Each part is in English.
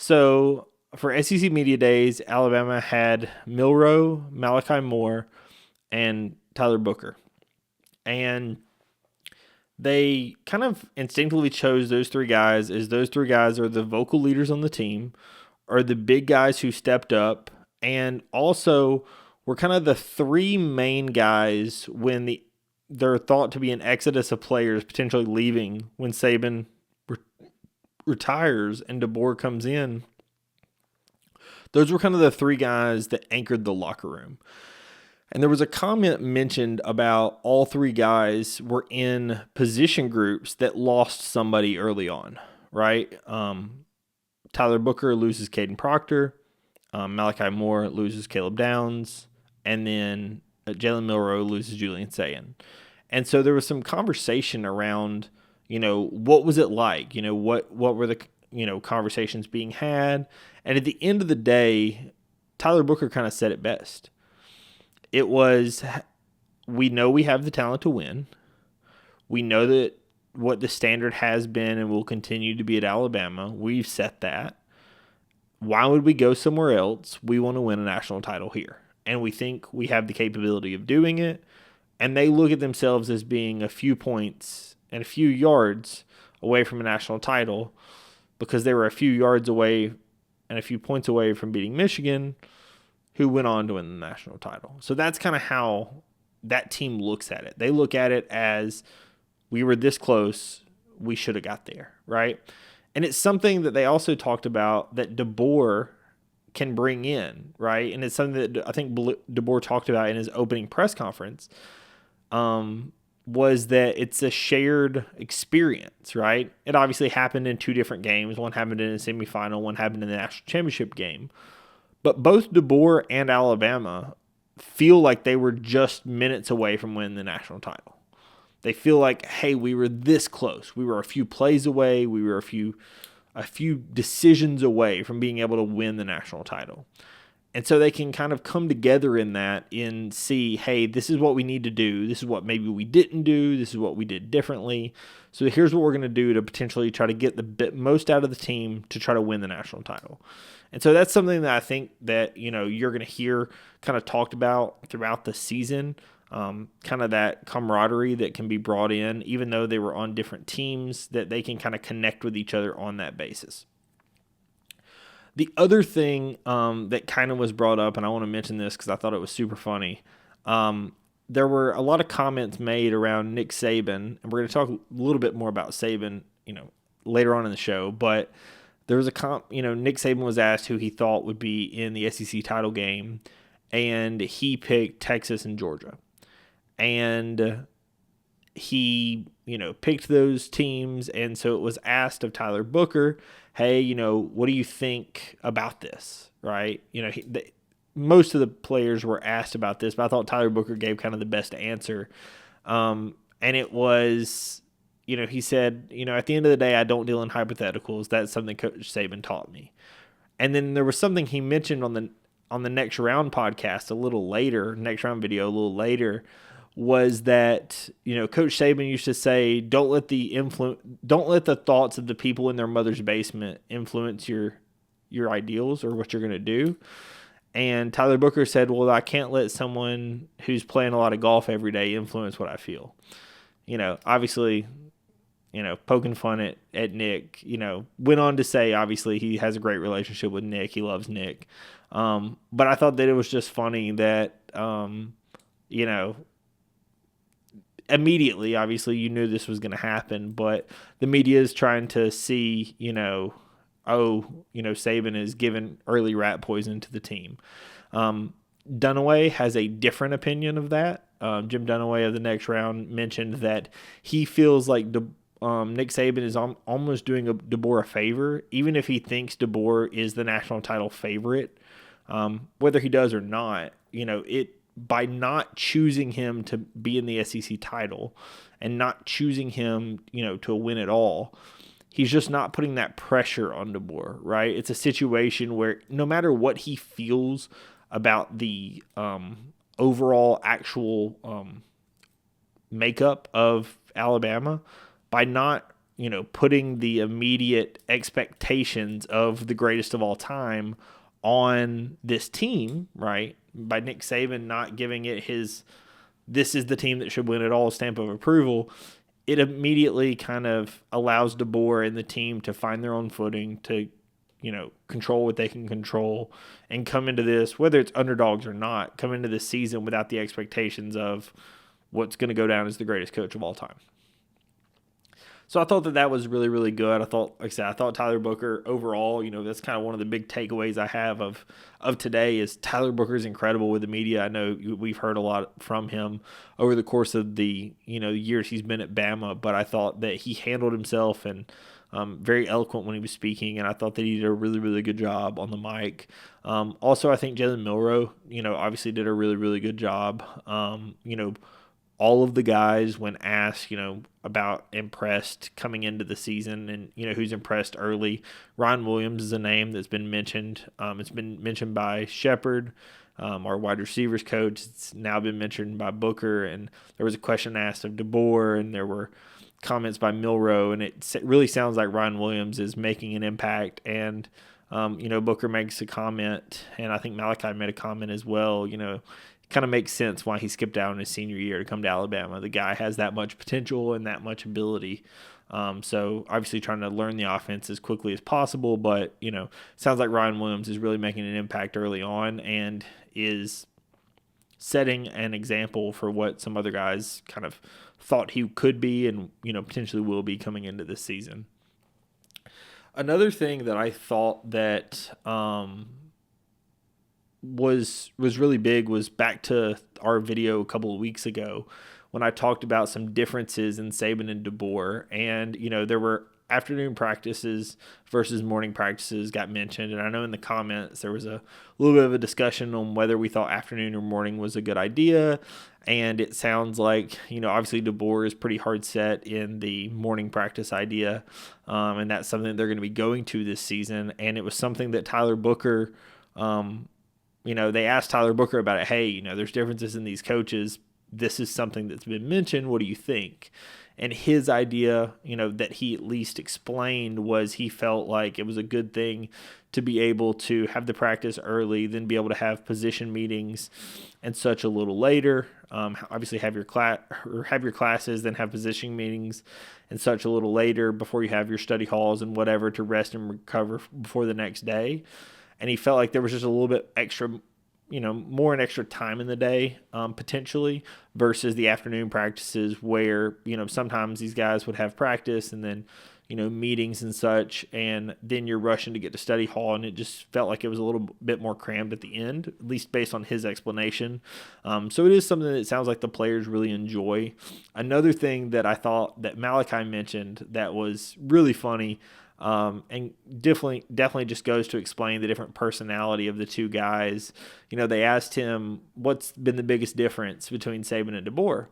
So for SEC Media Days, Alabama had Milroe, Malachi Moore, and Tyler Booker. And they kind of instinctively chose those three guys as those three guys are the vocal leaders on the team, are the big guys who stepped up, and also were kind of the three main guys when they're thought to be an exodus of players potentially leaving when Saban retires and DeBoer comes in. Those were kind of the three guys that anchored the locker room. And there was a comment mentioned about all three guys were in position groups that lost somebody early on, right? Tyler Booker loses Caden Proctor. Malachi Moore loses Caleb Downs. And then Jalen Milroe loses Julian Sayin. And so there was some conversation around, what was it like? What were the, conversations being had? And at the end of the day, Tyler Booker kind of said it best. It was, we know we have the talent to win. We know that what the standard has been and will continue to be at Alabama. We've set that. Why would we go somewhere else? We want to win a national title here. And we think we have the capability of doing it. And they look at themselves as being a few points and a few yards away from a national title because they were a few yards away and a few points away from beating Michigan, who went on to win the national title. So that's kind of how that team looks at it. They look at it as we were this close, we should have got there, right? And it's something that they also talked about that DeBoer can bring in, right? And it's something that I think DeBoer talked about in his opening press conference, was that it's a shared experience, right? It obviously happened in two different games. One happened in a semifinal, one happened in the national championship game. But both DeBoer and Alabama feel like they were just minutes away from winning the national title. They feel like, hey, we were this close. We were a few plays away. We were a few decisions away from being able to win the national title. And so they can kind of come together in that and see, hey, this is what we need to do. This is what maybe we didn't do. This is what we did differently. So here's what we're going to do to potentially try to get the most out of the team to try to win the national title. And so that's something that I think that, you're going to hear kind of talked about throughout the season, kind of that camaraderie that can be brought in, even though they were on different teams, that they can kind of connect with each other on that basis. The other thing that kind of was brought up, and I want to mention this because I thought it was super funny, there were a lot of comments made around Nick Saban, and we're going to talk a little bit more about Saban, later on in the show, but there was Nick Saban was asked who he thought would be in the SEC title game, and he picked Texas and Georgia. And he, picked those teams, and so it was asked of Tyler Booker, hey, what do you think about this, right? Most of the players were asked about this, but I thought Tyler Booker gave kind of the best answer. And it was, he said, at the end of the day, I don't deal in hypotheticals. That's something Coach Saban taught me. And then there was something he mentioned on the Next Round podcast Next Round video a little later, was that, Coach Saban used to say, don't let the thoughts of the people in their mother's basement influence your ideals or what you're going to do. And Tyler Booker said, well, I can't let someone who's playing a lot of golf every day influence what I feel. Obviously, poking fun at Nick, went on to say, obviously, he has a great relationship with Nick. He loves Nick. But I thought that it was just funny that, immediately, obviously, you knew this was going to happen, but the media is trying to see, Saban is giving early rat poison to the team. Dunaway has a different opinion of that. Jim Dunaway of the Next Round mentioned that he feels like Nick Saban is almost doing DeBoer a favor, even if he thinks DeBoer is the national title favorite, whether he does or not. By not choosing him to be in the SEC title and not choosing him, to win it all, he's just not putting that pressure on DeBoer, right? It's a situation where no matter what he feels about the overall actual makeup of Alabama, by not, putting the immediate expectations of the greatest of all time on this team, right? By Nick Saban not giving it his, this is the team that should win it all stamp of approval, it immediately kind of allows DeBoer and the team to find their own footing, to, control what they can control, and come into this, whether it's underdogs or not, come into this season without the expectations of what's going to go down as the greatest coach of all time. So I thought that was really, really good. I thought Tyler Booker overall, that's kind of one of the big takeaways I have of today is Tyler Booker's incredible with the media. I know we've heard a lot from him over the course of the, years he's been at Bama, but I thought that he handled himself and very eloquent when he was speaking, and I thought that he did a really, really good job on the mic. Also, I think Jalen Milroe, obviously did a really, really good job. All of the guys, when asked, about impressed coming into the season and, who's impressed early, Ryan Williams is a name that's been mentioned. It's been mentioned by Shepard, our wide receivers coach. It's now been mentioned by Booker, and there was a question asked of DeBoer, and there were comments by Milroe, and it really sounds like Ryan Williams is making an impact. And, Booker makes a comment, and I think Malachi made a comment as well, kind of makes sense why he skipped out in his senior year to come to Alabama. The guy has that much potential and that much ability. So obviously trying to learn the offense as quickly as possible, but, sounds like Ryan Williams is really making an impact early on and is setting an example for what some other guys kind of thought he could be and, potentially will be coming into this season. Another thing that I thought that was really big was back to our video a couple of weeks ago when I talked about some differences in Saban and DeBoer. And, there were afternoon practices versus morning practices got mentioned. And I know in the comments there was a little bit of a discussion on whether we thought afternoon or morning was a good idea. And it sounds like, obviously DeBoer is pretty hard set in the morning practice idea. And that's something that they're going to be going to this season. And it was something that Tyler Booker, they asked Tyler Booker about it. Hey, there's differences in these coaches. This is something that's been mentioned. What do you think? And his idea, that he at least explained was he felt like it was a good thing to be able to have the practice early, then be able to have position meetings and such a little later. Obviously have your classes, then have position meetings and such a little later before you have your study halls and whatever to rest and recover before the next day. And he felt like there was just a little bit extra, more an extra time in the day, potentially, versus the afternoon practices where, sometimes these guys would have practice and then, meetings and such, and then you're rushing to get to study hall, and it just felt like it was a little bit more crammed at the end, at least based on his explanation. So it is something that it sounds like the players really enjoy. Another thing that I thought that Malachi mentioned that was really funny, and definitely just goes to explain the different personality of the two guys. They asked him, what's been the biggest difference between Saban and DeBoer?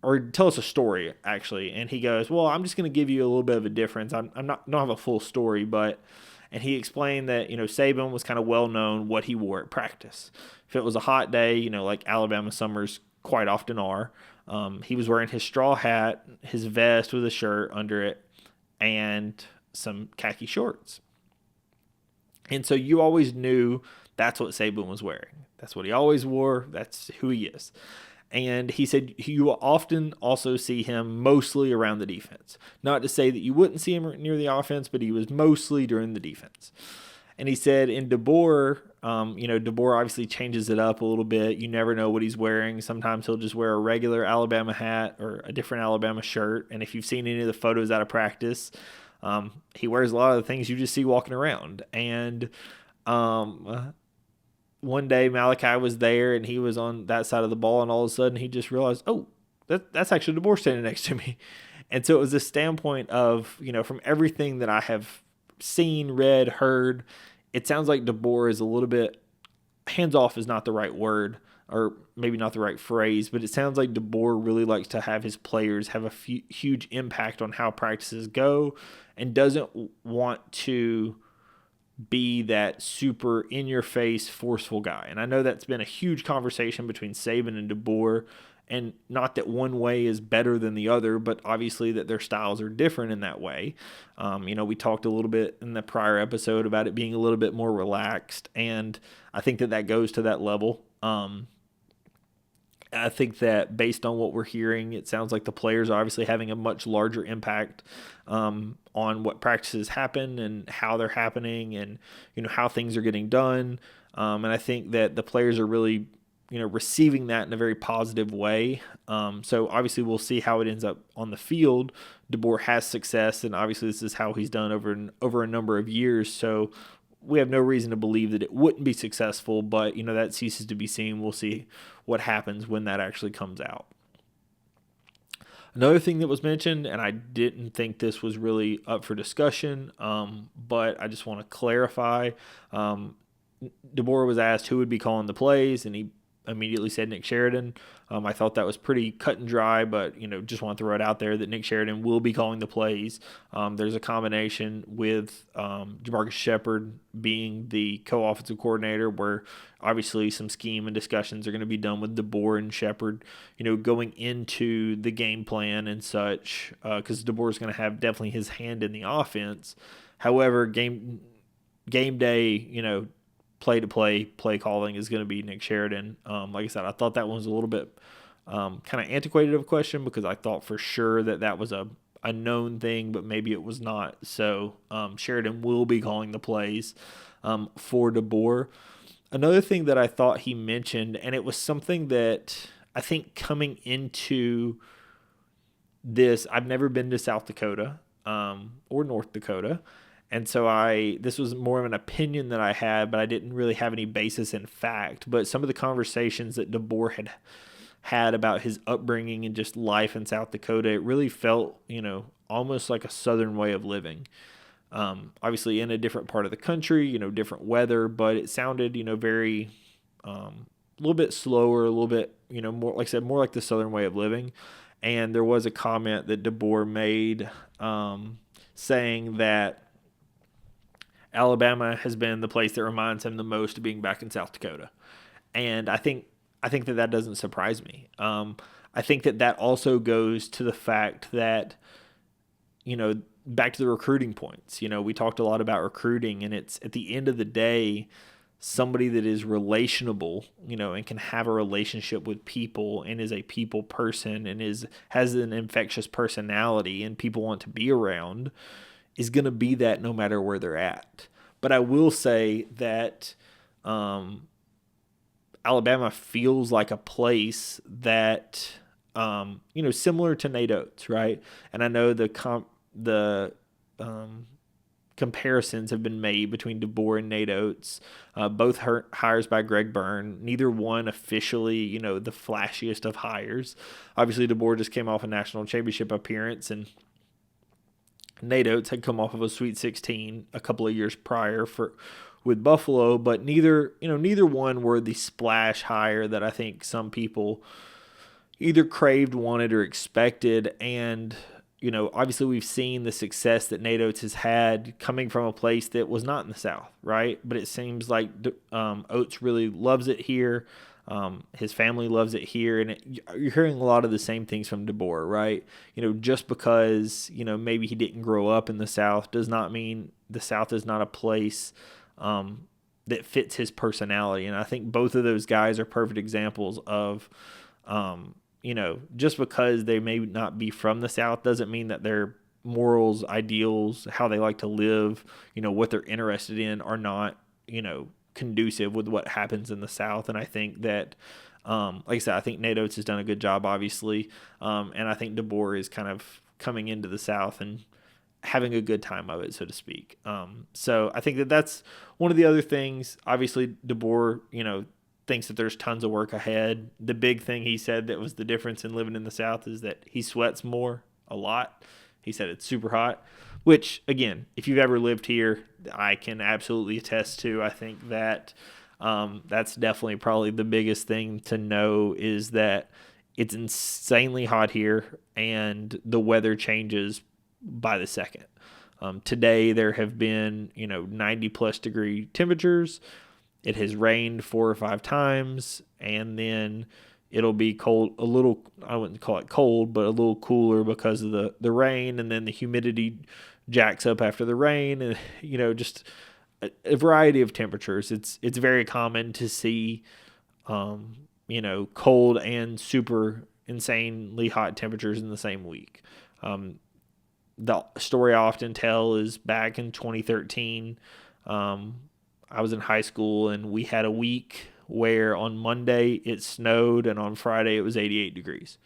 Or tell us a story, actually. And he goes, well, I'm just going to give you a little bit of a difference. I don't have a full story, and he explained that, Saban was kind of well known what he wore at practice. If it was a hot day, like Alabama summers quite often are, he was wearing his straw hat, his vest with a shirt under it, and some khaki shorts. And so you always knew that's what Saban was wearing. That's what he always wore. That's who he is. And he said you will often also see him mostly around the defense. Not to say that you wouldn't see him near the offense, but he was mostly during the defense. And he said in DeBoer, DeBoer obviously changes it up a little bit. You never know what he's wearing. Sometimes he'll just wear a regular Alabama hat or a different Alabama shirt. And if you've seen any of the photos out of practice, he wears a lot of the things you just see walking around. And one day Malachi was there and he was on that side of the ball, and all of a sudden he just realized, oh, that's actually DeBoer standing next to me. And so it was a standpoint of, from everything that I have seen, read, heard, it sounds like DeBoer is a little bit, hands-off is not the right word, or maybe not the right phrase, but it sounds like DeBoer really likes to have his players have a huge impact on how practices go and doesn't want to be that super in-your-face, forceful guy. And I know that's been a huge conversation between Saban and DeBoer, And not that one way is better than the other, but obviously that their styles are different in that way. We talked a little bit in the prior episode about it being a little bit more relaxed, and I think that goes to that level. I think that based on what we're hearing, it sounds like the players are obviously having a much larger impact on what practices happen and how they're happening, and how things are getting done. And I think that the players are really receiving that in a very positive way. So obviously we'll see how it ends up on the field. DeBoer has success, and obviously this is how he's done over a number of years. So we have no reason to believe that it wouldn't be successful, but that ceases to be seen. We'll see what happens when that actually comes out. Another thing that was mentioned, and I didn't think this was really up for discussion, but I just want to clarify. DeBoer was asked who would be calling the plays, and he immediately said Nick Sheridan. I thought that was pretty cut and dry, but just want to throw it out there that Nick Sheridan will be calling the plays. There's a combination with Jamarcus Shepard being the co-offensive coordinator, where obviously some scheme and discussions are going to be done with DeBoer and Shepard, going into the game plan and such, because DeBoer is going to have definitely his hand in the offense. However, game day, play calling is going to be Nick Sheridan. Like I said, I thought that one was a little bit kind of antiquated of a question, because I thought for sure that was a known thing, but maybe it was not. So Sheridan will be calling the plays for DeBoer. Another thing that I thought he mentioned, and it was something that I think coming into this, I've never been to South Dakota or North Dakota. And so this was more of an opinion that I had, but I didn't really have any basis in fact. But some of the conversations that DeBoer had about his upbringing and just life in South Dakota, it really felt, almost like a Southern way of living. Obviously in a different part of the country, different weather, but it sounded, very, a little bit slower, a little bit, more, like I said, more like the Southern way of living. And there was a comment that DeBoer made saying that Alabama has been the place that reminds him the most of being back in South Dakota. And I think that doesn't surprise me. I think that also goes to the fact that, back to the recruiting points, we talked a lot about recruiting, and it's at the end of the day, somebody that is relationable, and can have a relationship with people and is a people person and has an infectious personality and people want to be around, is going to be that no matter where they're at. But I will say that Alabama feels like a place that, similar to Nate Oates, right? And I know the comparisons have been made between DeBoer and Nate Oates, both hires by Greg Byrne, neither one officially, the flashiest of hires. Obviously, DeBoer just came off a national championship appearance, and Nate Oates had come off of a Sweet 16 a couple of years prior with Buffalo, but neither one were the splash hire that I think some people either craved, wanted, or expected. And obviously we've seen the success that Nate Oates has had coming from a place that was not in the South, right? But it seems like Oates really loves it here. His family loves it here, and you're hearing a lot of the same things from DeBoer, right? Just because, maybe he didn't grow up in the South does not mean the South is not a place that fits his personality. And I think both of those guys are perfect examples of, just because they may not be from the South doesn't mean that their morals, ideals, how they like to live, what they're interested in are not, conducive with what happens in the South. And I think that, like I said, I think Nate Oates has done a good job, obviously. And I think DeBoer is kind of coming into the South and having a good time of it, so to speak. So I think that's one of the other things. Obviously, DeBoer, thinks that there's tons of work ahead. The big thing he said that was the difference in living in the South is that he sweats more, a lot. He said it's super hot, which, again, if you've ever lived here, I can absolutely attest to. I think that that's definitely probably the biggest thing to know, is that it's insanely hot here and the weather changes by the second. Today there have been 90 plus degree temperatures. It has rained 4 or 5 times, and then it'll be cold, a little, I wouldn't call it cold, but a little cooler because of the rain, and then the humidity jacks up after the rain, and just a variety of temperatures. It's very common to see cold and super insanely hot temperatures in the same week. The story I often tell is back in 2013. I was in high school, and we had a week where on Monday it snowed and on Friday it was 88 degrees.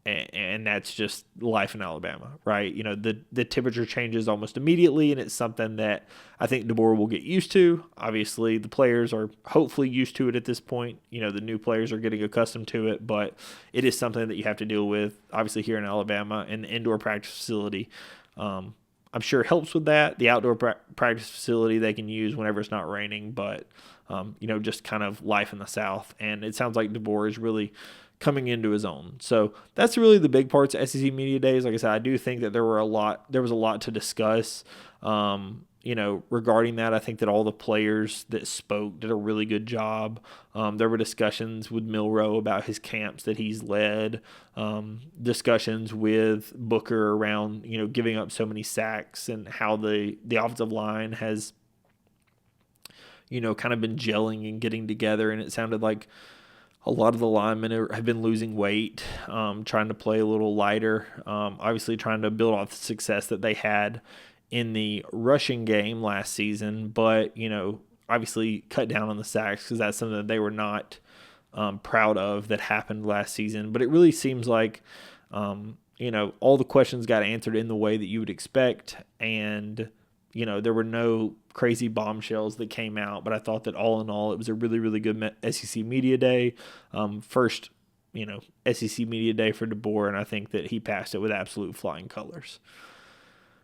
And that's just life in Alabama, right? The temperature changes almost immediately, and it's something that I think DeBoer will get used to. Obviously, the players are hopefully used to it at this point. The new players are getting accustomed to it, but it is something that you have to deal with, obviously, here in Alabama, and the indoor practice facility. I'm sure it helps with that. The outdoor practice facility they can use whenever it's not raining, but, just kind of life in the South. And it sounds like DeBoer is really coming into his own. So that's really the big parts of SEC Media Days. Like I said, I do think that there was a lot to discuss. Regarding that, I think that all the players that spoke did a really good job. There were discussions with Milroe about his camps that he's led, discussions with Booker around, giving up so many sacks and how the offensive line has, kind of been gelling and getting together. And it sounded like a lot of the linemen have been losing weight, trying to play a little lighter, obviously trying to build off the success that they had in the rushing game last season, but, obviously cut down on the sacks because that's something that they were not proud of that happened last season. But it really seems like, all the questions got answered in the way that you would expect, and there were no crazy bombshells that came out, but I thought that all in all, it was a really, really good SEC Media Day. First, SEC Media Day for DeBoer, and I think that he passed it with absolute flying colors.